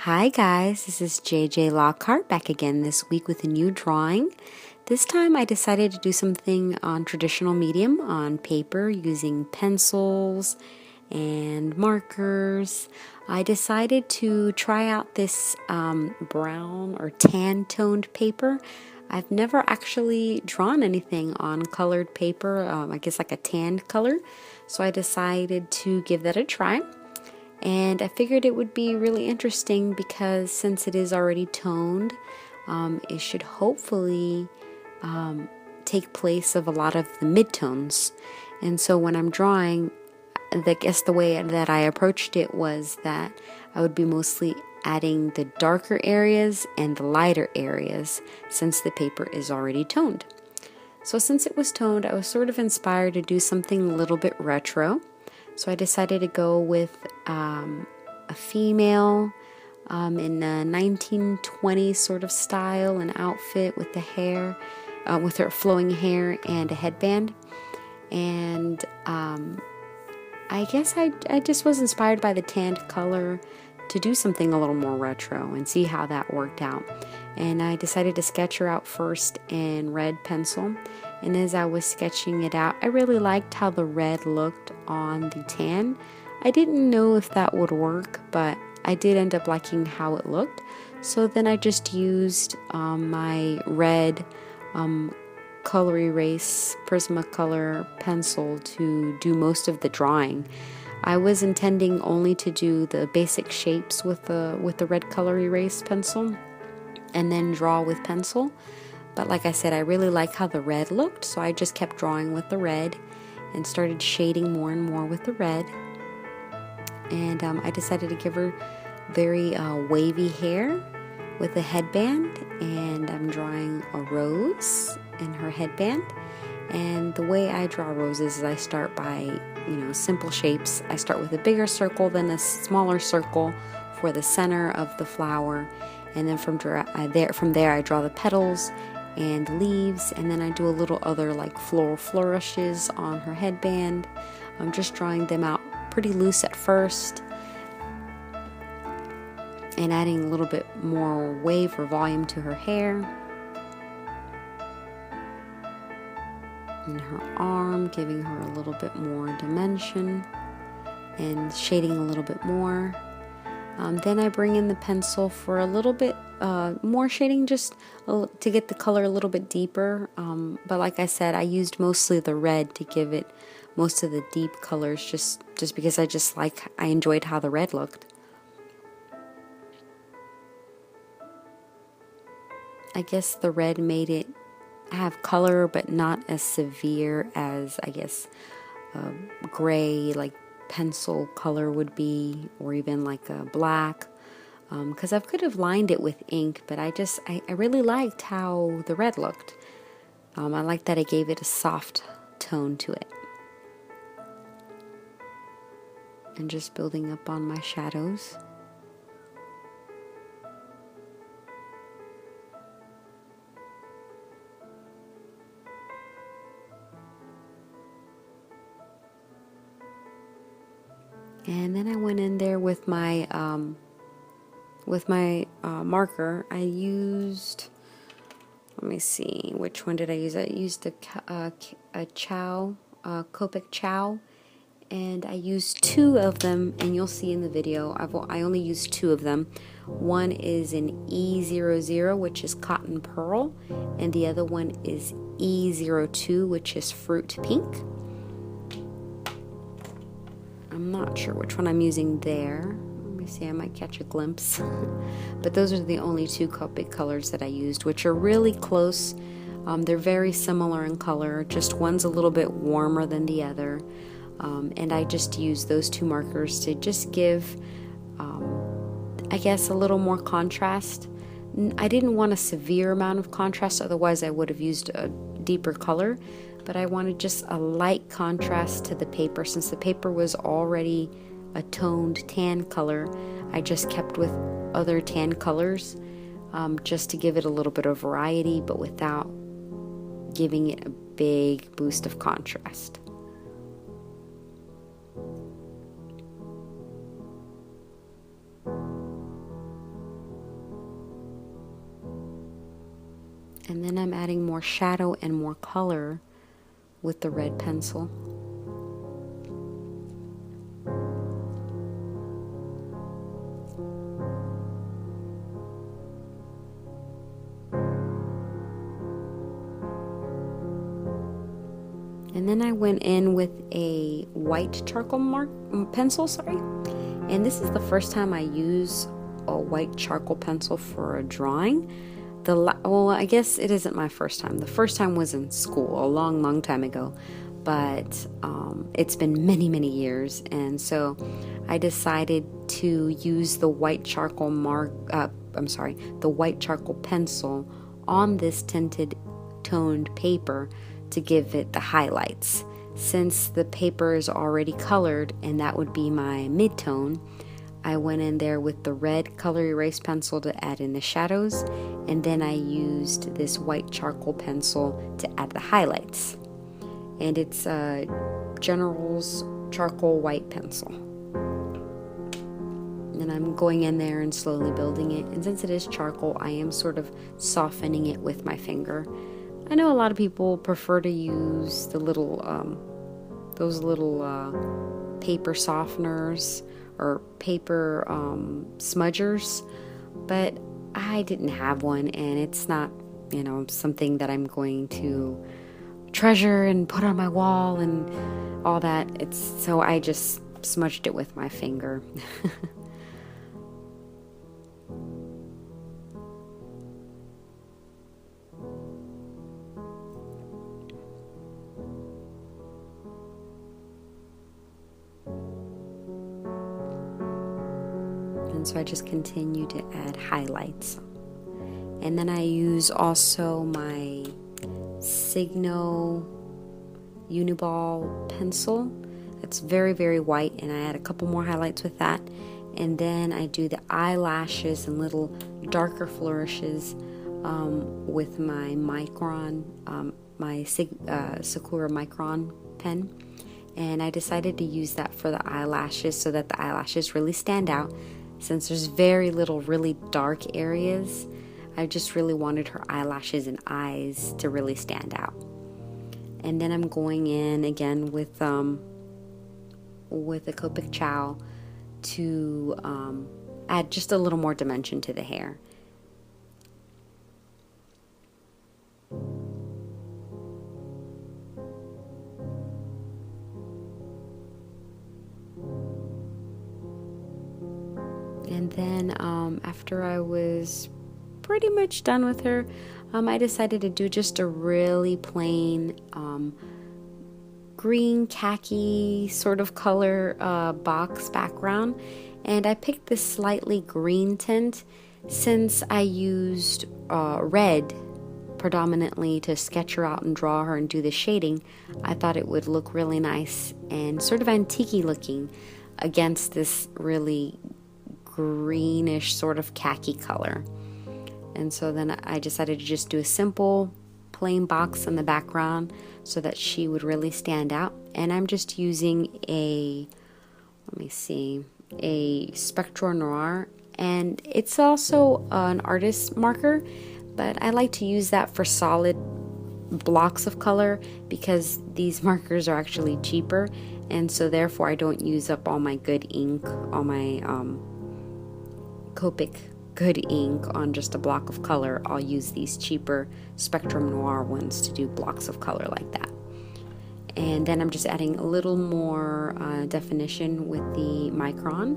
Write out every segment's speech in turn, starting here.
Hi guys, this is jjlockhART back again this week with a new drawing. This time I decided to do something on traditional medium on paper using pencils and markers. I decided to try out this brown or tan toned paper. I've never actually drawn anything on colored paper, I guess like a tanned color, so I decided to give that a try. And I figured it would be really interesting because since it is already toned, it should hopefully take place of a lot of the midtones. And so when I'm drawing, I guess the way that I approached it was that I would be mostly adding the darker areas and the lighter areas since the paper is already toned. So since it was toned, I was sort of inspired to do something a little bit retro. So I decided to go with a female in a 1920s sort of style, an outfit with the hair, with her flowing hair and a headband. And I guess I just was inspired by the tanned color to do something a little more retro and see how that worked out. And I decided to sketch her out first in red pencil. And as I was sketching it out, I really liked how the red looked on the tan. I didn't know if that would work, but I did end up liking how it looked. So then I just used my red COL-ERASE Prismacolor pencil to do most of the drawing. I was intending only to do the basic shapes with the red COL-ERASE pencil and then draw with pencil. But like I said, I really like how the red looked, so I just kept drawing with the red and started shading more and more with the red. And I decided to give her very wavy hair with a headband, and I'm drawing a rose in her headband. And the way I draw roses is I start by, simple shapes. I start with a bigger circle, then a smaller circle for the center of the flower, and then from there I draw the petals and leaves, and then I do a little other like floral flourishes on her headband. I'm just drawing them out pretty loose at first and adding a little bit more wave or volume to her hair and her arm, giving her a little bit more dimension and shading a little bit more. Then I bring in the pencil for a little bit more shading, just to get the color a little bit deeper. But like I said, I used mostly the red to give it most of the deep colors, just because I enjoyed how the red looked. I guess the red made it have color, but not as severe as, I guess, gray, like pencil color would be, or even like a black, because I could have lined it with ink, but I really liked how the red looked. I liked that I gave it a soft tone to it. And just building up on my shadows. And then I went in there with my marker. I used, let me see, which one did I use? I used a Copic Chow, and I used two of them, and you'll see in the video, I only used two of them. One is an E00, which is Cotton Pearl, and the other one is E02, which is Fruit Pink. I'm not sure which one I'm using there. Let me see, I might catch a glimpse. But those are the only two Copic colors that I used, which are really close. They're very similar in color, just one's a little bit warmer than the other. And I just used those two markers to just give, I guess, a little more contrast. I didn't want a severe amount of contrast, otherwise I would have used a deeper color. But I wanted just a light contrast to the paper. Since the paper was already a toned tan color, I just kept with other tan colors just to give it a little bit of variety, but without giving it a big boost of contrast. And then I'm adding more shadow and more color with the red pencil. And then I went in with a white charcoal pencil, and this is the first time I use a white charcoal pencil for a drawing. Well, I guess it isn't my first time. The first time was in school a long time ago, but it's been many years, and so I decided to use the white charcoal the white charcoal pencil on this tinted toned paper to give it the highlights. Since the paper is already colored and that would be my mid-tone, I went in there with the red color erase pencil to add in the shadows, and then I used this white charcoal pencil to add the highlights. And it's a General's charcoal white pencil. And I'm going in there and slowly building it, and since it is charcoal, I am sort of softening it with my finger. I know a lot of people prefer to use the little, paper softeners or paper smudgers, but I didn't have one, and it's not, something that I'm going to treasure and put on my wall and all that. So I just smudged it with my finger. And so I just continue to add highlights. And then I use also my Signo UNIBALL pencil. It's very white, and I add a couple more highlights with that. And then I do the eyelashes and little darker flourishes with my Micron, SAKURA Micron pen. And I decided to use that for the eyelashes so that the eyelashes really stand out. Since there's very little really dark areas, I just really wanted her eyelashes and eyes to really stand out. And then I'm going in again with a Copic Chow to add just a little more dimension to the hair. And then after I was pretty much done with her, I decided to do just a really plain green khaki sort of color box background. And I picked this slightly green tint since I used red predominantly to sketch her out and draw her and do the shading. I thought it would look really nice and sort of antique-y looking against this really greenish sort of khaki color. And so then I decided to just do a simple plain box in the background so that she would really stand out. And I'm just using a Spectral Noir, and it's also an artist marker, but I like to use that for solid blocks of color because these markers are actually cheaper, and so therefore I don't use up all my good ink, all my Copic good ink on just a block of color. I'll use these cheaper Spectrum Noir ones to do blocks of color like that. And then I'm just adding a little more definition with the Micron.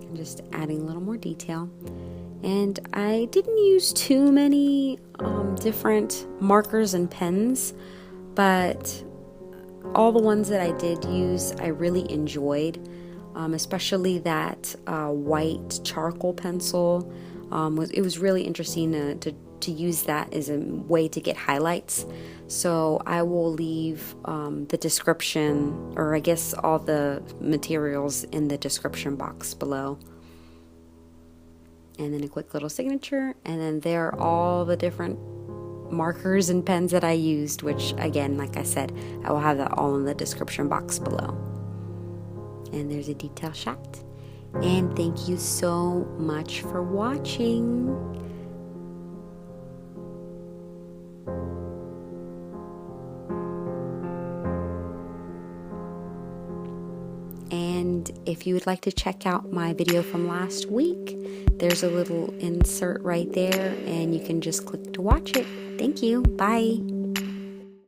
I'm just adding a little more detail. And I didn't use too many different markers and pens, but all the ones that I did use I really enjoyed, especially that white charcoal pencil. It was really interesting to use that as a way to get highlights. So I will leave the description, or I guess all the materials in the description box below. And then a quick little signature, and then there are all the different markers and pens that I used, which again, like I said, I will have that all in the description box below. And there's a detail shot. And thank you so much for watching. And if you would like to check out my video from last week, there's a little insert right there, and you can just click to watch it. Thank you. Bye.